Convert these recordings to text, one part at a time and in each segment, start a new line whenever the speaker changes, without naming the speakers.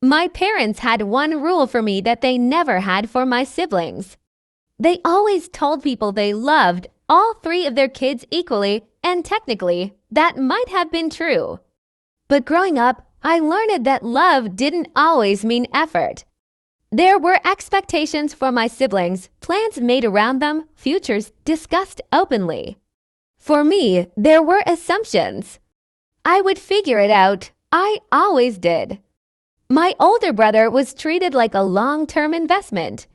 My parents had one rule for me that they never had for my siblings. They always told people they loved all three of their kids equally, and technically, that might have been true. But growing up, I learned that love didn't always mean effort. There were expectations for my siblings, plans made around them, futures discussed openly. For me, there were assumptions. I would figure it out. I always did. My older brother was treated like a long-term investment.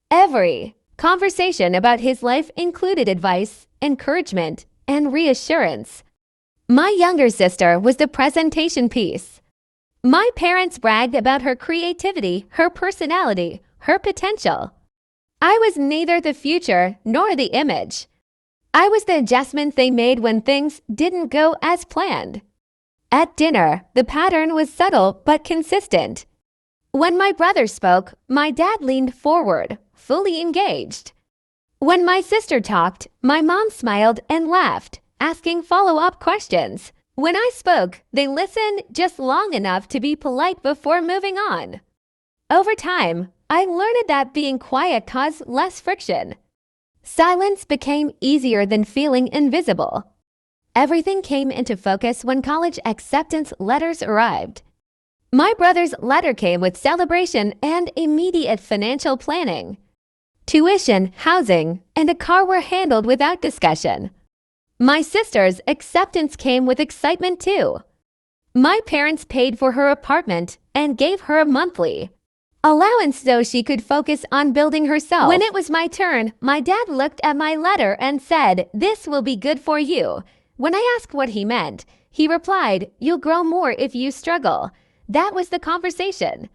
Every conversation about his life included advice, encouragement, and reassurance. My younger sister was the presentation piece. My parents bragged about her creativity, her personality, her potential. I was neither the future nor the image. I was the adjustment they made when things didn't go as planned. At dinner, the pattern was subtle but consistent. When my brother spoke, my dad leaned forward, fully engaged. When my sister talked, my mom smiled and laughed, asking follow-up questions. When I spoke, they listened just long enough to be polite before moving on. Over time, I learned that being quiet caused less friction. Silence became easier than feeling invisible. Everything came into focus when college acceptance letters arrived. My brother's letter came with celebration and immediate financial planning. Tuition, housing, and a car were handled without discussion. My sister's acceptance came with excitement too. My parents paid for her apartment and gave her a monthly allowance so she could focus on building herself. When it was my turn, my dad looked at my letter and said, "This will be good for you." When I asked what he meant, he replied, "You'll grow more if you struggle." That was the conversation.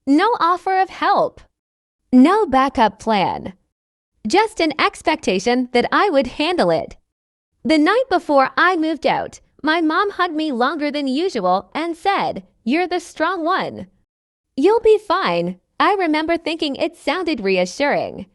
No offer of help. No backup plan. Just an expectation that I would handle it. The night before I moved out, my mom hugged me longer than usual and said, "You're the strong one." "You'll be fine." I remember thinking it sounded reassuring.